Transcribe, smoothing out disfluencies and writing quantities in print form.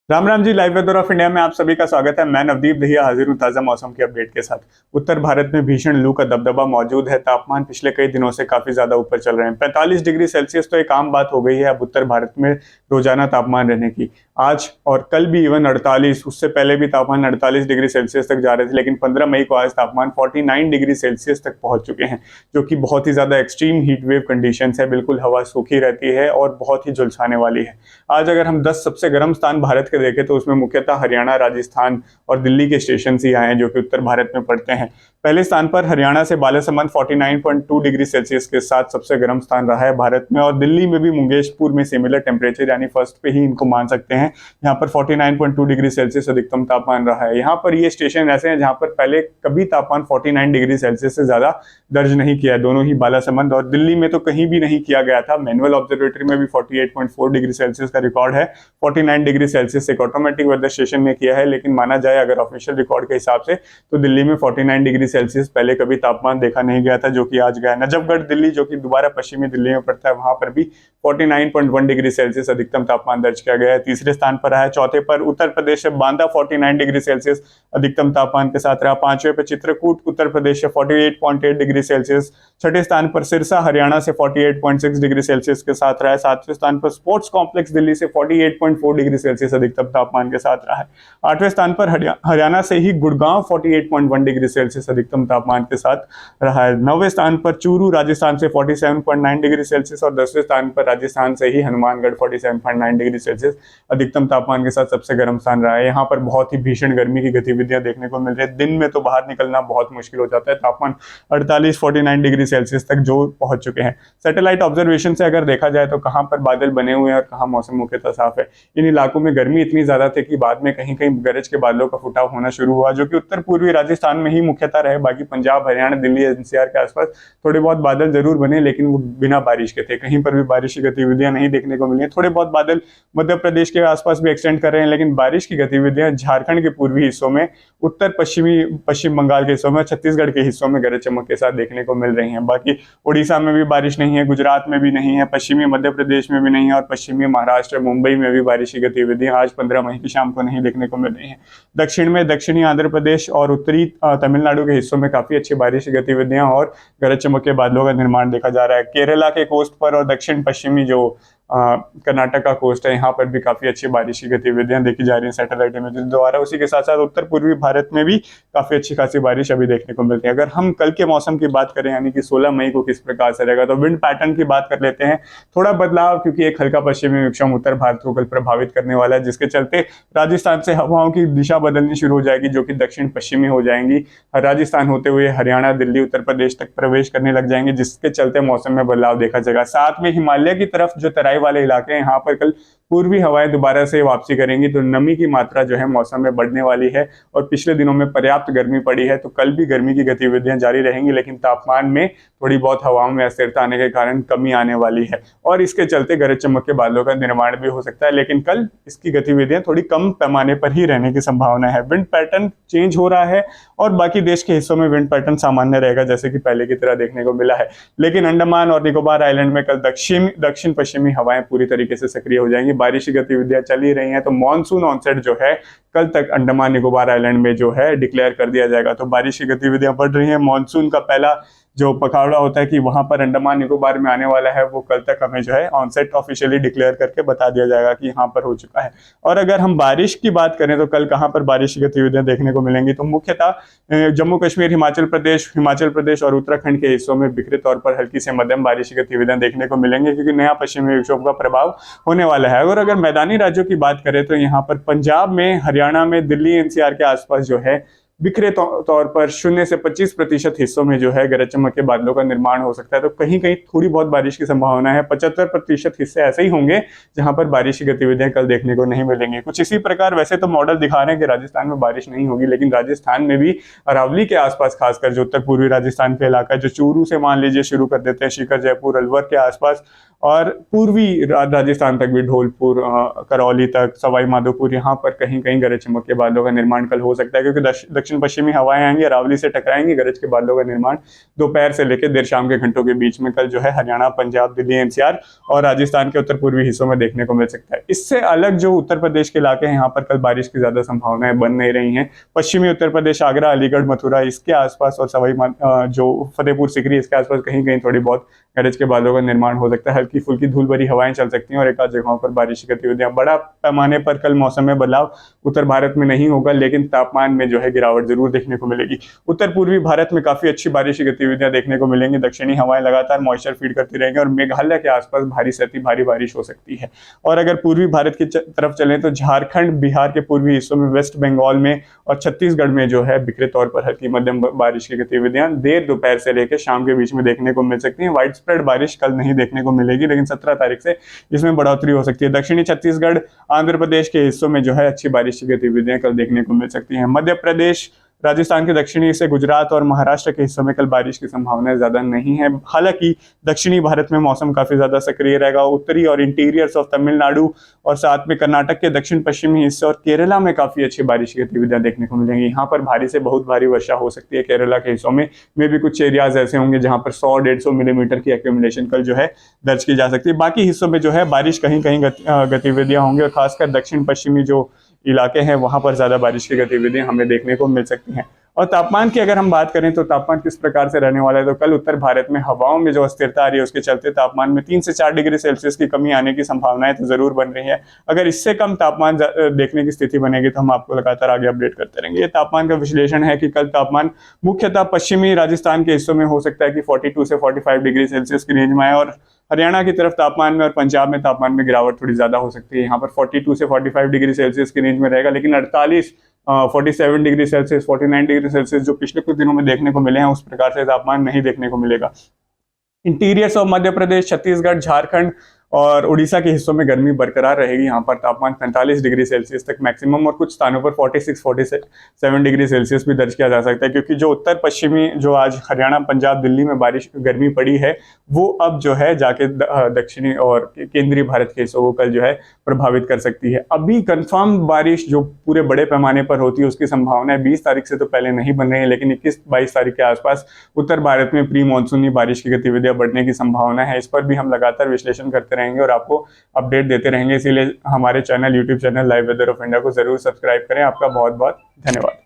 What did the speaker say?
Ram Ram ji. Live weather of India में आप सभी का स्वागत है। मैं नवदीप दहिया हाजिर हूँ ताजा मौसम के अपडेट के साथ। उत्तर भारत में भीषण लू का दबदबा मौजूद है। तापमान पिछले कई दिनों से काफी ज्यादा ऊपर चल रहे हैं। 45 डिग्री सेल्सियस तो एक आम बात हो गई है अब उत्तर भारत में रोजाना तापमान रहने की। आज और कल भी इवन 48, उससे पहले भी तापमान 48 डिग्री सेल्सियस तक जा रहे थे, लेकिन 15 मई को आज तापमान 49 डिग्री सेल्सियस तक पहुंच चुके हैं, जो कि बहुत ही ज्यादा एक्सट्रीम हीट वेव कंडीशंस है। बिल्कुल हवा सूखी रहती है और बहुत ही झुलसाने वाली है। आज अगर हम 10 सबसे गर्म स्थान भारत के देखें तो उसमें मुख्यतः हरियाणा, राजस्थान और दिल्ली के स्टेशन ही आए हैं, जो कि उत्तर भारत में पड़ते हैं। पहले स्थान पर हरियाणा से बालासमंद 49.2 डिग्री सेल्सियस के साथ सबसे गर्म स्थान रहा है भारत में, और दिल्ली में भी मुंगेशपुर में सिमिलर टेम्परेचर यानी फर्स्ट पे ही इनको मान सकते हैं। यहाँ पर 49.2 डिग्री सेल्सियस अधिकतम तापमान रहा है। यहाँ पर ये स्टेशन ऐसे हैं जहाँ पर पहले कभी तापमान 49 डिग्री सेल्सियस से ज्यादा दर्ज नहीं किया है। दोनों ही बालासमंद और दिल्ली में तो कहीं भी नहीं किया गया था। मैनुअल ऑब्जर्वेटरी में भी 48.4 डिग्री सेल्सियस का रिकॉर्ड है। 49 डिग्री सेल्सियस एक ऑटोमेटिक वेदर स्टेशन ने किया है, लेकिन माना जाए अगर ऑफिशियल रिकॉर्ड के हिसाब से तो दिल्ली में 49 डिग्री सेल्सियस पहले कभी तापमान देखा नहीं गया था, जो कि आज गया। नजफगढ़ दिल्ली, जो कि दोबारा पश्चिमी दिल्ली में पड़ता है, वहां पर भी 49.1 डिग्री सेल्सियस अधिकतम तापमान दर्ज किया गया है। तीसरे स्थान पर है। चौथे पर उत्तर प्रदेश से बांदा 49 डिग्री सेल्सियस अधिकतम तापमान के साथ रहा। पांचवें पर चित्रकूट उत्तर प्रदेश से 48.8 डिग्री सेल्सियस। छठे स्थान पर सिरसा हरियाणा से 48.6 डिग्री सेल्सियस के साथ रहा है। सातवें स्थान पर स्पोर्ट्स कॉम्प्लेक्स दिल्ली से 48.4 डिग्री सेल्सियस अधिकतम तापमान के साथ रहा है। आठवें स्थान पर हरियाणा से ही गुड़गांव 48.1 डिग्री सेल्सियस अधिकतम तापमान के साथ रहा है। नौवें स्थान पर चूरू राजस्थान से 47.9 डिग्री सेल्सियस और 10वें स्थान पर राजस्थान से ही हनुमानगढ़ 47.9 डिग्री सेल्सियस अधिकतम तापमान के साथ सबसे गर्म स्थान रहा है। यहाँ पर बहुत ही भीषण गर्मी की गतिविधियां देखने को मिल रही है। दिन में तो बाहर निकलना बहुत मुश्किल हो जाता है। तापमान 48-49 डिग्री सेल्सियस तक जो पहुंच चुके हैं। सैटेलाइट ऑब्जर्वेशन से अगर देखा जाए तो कहां पर बादल बने हुए हैं और कहां मौसम मुख्यतः साफ है। इन इलाकों में गर्मी इतनी ज्यादा थी कि बाद में कहीं कहीं गरज के बादलों का फुटाव होना शुरू हुआ, जो कि उत्तर पूर्वी राजस्थान में ही मुख्यतः रहे। बाकी पंजाब, हरियाणा, दिल्ली, एनसीआर के आसपास थोड़े बहुत बादल जरूर बने, लेकिन वो बिना बारिश के थे। कहीं पर भी बारिश की गतिविधियां नहीं देखने को मिली। थोड़े बहुत बादल मध्य प्रदेश के आसपास भी एक्सटेंड कर रहे हैं, लेकिन बारिश की गतिविधियां झारखंड के पूर्वी हिस्सों में, उत्तर पश्चिम बंगाल के हिस्सों में, छत्तीसगढ़ के हिस्सों में गरज चमक के साथ देखने को मिल रही है। बाकी उड़ीसा में भी बारिश नहीं है, गुजरात में भी नहीं है, पश्चिमी मध्य प्रदेश में भी नहीं है, और पश्चिमी महाराष्ट्र, मुंबई में भी बारिश की गतिविधियां आज 15 मई की शाम को नहीं देखने को मिल रही है। दक्षिण में दक्षिणी आंध्र प्रदेश और उत्तरी तमिलनाडु के हिस्सों में काफी अच्छी बारिश की गतिविधियां और गरज चमक के बादलों का निर्माण देखा जा रहा है। केरला के कोस्ट पर और दक्षिण पश्चिमी जो कर्नाटक का कोस्ट है, यहाँ पर भी काफी अच्छी बारिश की गतिविधियां देखी जा रही हैं सैटेलाइट इमेज द्वारा। उसी के साथ साथ उत्तर पूर्वी भारत में भी काफी अच्छी खासी बारिश अभी देखने को मिलती है। अगर हम कल के मौसम की बात करें, यानी कि 16 मई को किस प्रकार से रहेगा, तो विंड पैटर्न की बात कर लेते हैं। थोड़ा बदलाव, क्योंकि एक हल्का पश्चिमी विक्षोभ उत्तर भारत को कल प्रभावित करने वाला है, जिसके चलते राजस्थान से हवाओं की दिशा बदलनी शुरू हो जाएगी, जो कि दक्षिण पश्चिमी हो जाएंगी। राजस्थान होते हुए हरियाणा, दिल्ली, उत्तर प्रदेश तक प्रवेश करने लग जाएंगे, जिसके चलते मौसम में बदलाव देखा जाएगा। साथ में हिमालय की तरफ जो तराई वाले इलाके हैं, यहाँ पर कल पूर्वी हवाएं दोबारा से वापसी करेंगी, तो नमी की मात्रा जो है मौसम में बढ़ने वाली है। और पिछले दिनों में पर्याप्त गर्मी पड़ी है, तो कल भी गर्मी की गतिविधियां जारी रहेंगी, लेकिन तापमान में थोड़ी बहुत हवाओं में अस्थिरता आने के कारण कमी आने वाली है, और इसके चलते गरज चमक के बादलों का निर्माण भी हो सकता है। लेकिन कल इसकी गतिविधियां थोड़ी कम पैमाने पर ही रहने की संभावना है। विंड पैटर्न चेंज हो रहा है और बाकी देश के हिस्सों में विंड पैटर्न सामान्य रहेगा, जैसे कि पहले की तरह देखने को मिला है। लेकिन अंडमान और निकोबार आइलैंड में कल दक्षिण पश्चिमी हवाएं पूरी तरीके से सक्रिय हो जाएंगी। बारिश की गतिविधियां चल ही रही हैं, तो मॉनसून ऑनसेट जो है कल तक अंडमान निकोबार आइलैंड में जो है डिक्लेयर कर दिया जाएगा। तो बारिश की गतिविधियां बढ़ रही हैं। मॉनसून का पहला जो पखवाड़ा होता है कि वहां पर अंडमान निकोबार में आने वाला है, वो कल तक हमें जो है ऑनसेट ऑफिशियली डिक्लेयर करके बता दिया जाएगा कि यहाँ पर हो चुका है। और अगर हम बारिश की बात करें तो कल कहाँ पर बारिश की गतिविधियां देखने को मिलेंगी, तो मुख्यतः जम्मू कश्मीर, हिमाचल प्रदेश और उत्तराखंड के हिस्सों में बिखरे तौर पर हल्की से मध्यम बारिश की गतिविधियां देखने को मिलेंगी, क्योंकि नया पश्चिमी विक्षोभ का प्रभाव होने वाला है। और अगर मैदानी राज्यों की बात करें तो यहाँ पर पंजाब में, हरियाणा में, दिल्ली एनसीआर के आसपास जो है बिखरे तौर पर 0 से 25% हिस्सों में जो है गरज चमक के बादलों का निर्माण हो सकता है। तो कहीं कहीं थोड़ी बहुत बारिश की संभावना है। 75% हिस्से ऐसे ही होंगे जहां पर बारिश की गतिविधियां कल देखने को नहीं मिलेंगी। कुछ इसी प्रकार वैसे तो मॉडल दिखा रहे हैं कि राजस्थान में बारिश नहीं होगी, लेकिन राजस्थान में भी अरावली के आसपास, खासकर जो उत्तर पूर्वी राजस्थान के इलाका है, जो चूरू से मान लीजिए शुरू कर देते हैं, सीकर, जयपुर, अलवर के आसपास और पूर्वी राजस्थान तक भी धौलपुर, करौली तक, सवाई माधोपुर, यहाँ पर कहीं कहीं गरज चमक के बादलों का निर्माण कल हो सकता है, क्योंकि दक्षिण पश्चिमी हवाएं आएंगी, अरावली से टकराएंगी। गरज के बादलों का निर्माण दोपहर से लेकर देर शाम के घंटों के बीच में कल जो है हरियाणा, पंजाब, दिल्ली एनसीआर और राजस्थान के उत्तर पूर्वी हिस्सों में देखने को मिल सकता है। इससे अलग जो उत्तर प्रदेश के इलाके हैं, यहाँ पर कल बारिश की ज्यादा संभावनाएं बन नहीं रही हैं। पश्चिमी उत्तर प्रदेश, आगरा, अलीगढ़, मथुरा इसके आसपास और जो फतेहपुर सिकरी इसके आसपास कहीं कहीं थोड़ी बहुत गरज के बादलों का निर्माण हो सकता है। हल्की फुल्की धूल भरी हवाएं चल सकती हैं और एक आध जगहों पर बारिश की गतिविधियां। बड़ा पैमाने पर कल मौसम में बदलाव उत्तर भारत में नहीं होगा, लेकिन तापमान में जो है गिरावट जरूर देखने को मिलेगी। उत्तर पूर्वी भारत में काफी अच्छी बारिश की गतिविधियां देखने को मिलेंगी। दक्षिणी हवाएं लगातार मॉइस्चर फीड करती रहेंगी और मेघालय के आसपास भारी से अति भारी बारिश हो सकती है। और अगर पूर्वी भारत की तरफ चलें तो झारखंड, बिहार के पूर्वी हिस्सों में, वेस्ट बंगाल में और छत्तीसगढ़ में जो है बिखरे तौर पर हल्की मध्यम बारिश की गतिविधियां देर दोपहर से लेकर शाम के बीच में देखने को मिल सकती हैं। वाइड स्प्रेड बारिश कल नहीं देखने को मिलेगी, लेकिन 17 तारीख से इसमें बढ़ोतरी हो सकती है। दक्षिणी छत्तीसगढ़, आंध्र प्रदेश के हिस्सों में जो है अच्छी बारिश की गतिविधियां कल देखने को मिल सकती हैं। मध्य प्रदेश, राजस्थान के दक्षिणी हिस्से, गुजरात और महाराष्ट्र के हिस्सों में कल बारिश की संभावना ज्यादा नहीं है। हालांकि दक्षिणी भारत में मौसम काफी ज्यादा सक्रिय रहेगा। उत्तरी और इंटीरियर्स ऑफ तमिलनाडु और साथ में कर्नाटक के दक्षिण पश्चिमी हिस्से और केरला में काफी अच्छी बारिश की गतिविधियां देखने को मिलेंगी। यहाँ पर भारी से बहुत भारी वर्षा हो सकती है। केरला के हिस्सों में भी कुछ एरियाज ऐसे होंगे जहां पर 100-150 मिलीमीटर की एक्यूमुलेशन कल जो है दर्ज की जा सकती है। बाकी हिस्सों में जो है बारिश कहीं कहीं गतिविधियां होंगी और खासकर दक्षिण पश्चिमी जो इलाके हैं वहां पर ज्यादा बारिश की गतिविधियां हमें देखने को मिल सकती हैं। और तापमान की अगर हम बात करें तो तापमान किस प्रकार से रहने वाला है, तो कल उत्तर भारत में हवाओं में जो अस्थिरता आ रही है उसके चलते तापमान में 3 से 4 डिग्री सेल्सियस की कमी आने की संभावनाएं तो जरूर बन रही है। अगर इससे कम तापमान देखने की स्थिति बनेगी तो हम आपको लगातार आगे अपडेट करते रहेंगे। ये तापमान का विश्लेषण है कि कल तापमान मुख्यतः पश्चिमी राजस्थान के हिस्सों में हो सकता है कि 42 से 45 डिग्री सेल्सियस की रेंज में आए और हरियाणा की तरफ तापमान में और पंजाब में तापमान में गिरावट थोड़ी ज्यादा हो सकती है। यहाँ पर 42 से 45 डिग्री सेल्सियस की रेंज में रहेगा, लेकिन 47 डिग्री सेल्सियस, 49 डिग्री सेल्सियस जो पिछले कुछ दिनों में देखने को मिले हैं उस प्रकार से तापमान नहीं देखने को मिलेगा। इंटीरियर्स ऑफ मध्य प्रदेश, छत्तीसगढ़, झारखंड और उड़ीसा के हिस्सों में गर्मी बरकरार रहेगी। यहाँ पर तापमान 45 डिग्री सेल्सियस तक मैक्सिमम और कुछ स्थानों पर 46-47 डिग्री सेल्सियस भी दर्ज किया जा सकता है, क्योंकि जो उत्तर पश्चिमी जो आज हरियाणा, पंजाब, दिल्ली में गर्मी पड़ी है वो अब जो है जाके दक्षिणी और केंद्रीय भारत के हिस्सों को कल जो है प्रभावित कर सकती है। अभी कंफर्म बारिश जो पूरे बड़े पैमाने पर होती है उसकी संभावना 20 तारीख से तो पहले नहीं बन रही है, लेकिन 21-22 तारीख के आसपास उत्तर भारत में प्री मानसूनी बारिश की गतिविधियां बढ़ने की संभावना है। इस पर भी हम लगातार विश्लेषण करते रहेंगे और आपको अपडेट देते रहेंगे। इसीलिए हमारे YouTube channel live weather of India को जरूर सब्सक्राइब करें। आपका बहुत बहुत धन्यवाद।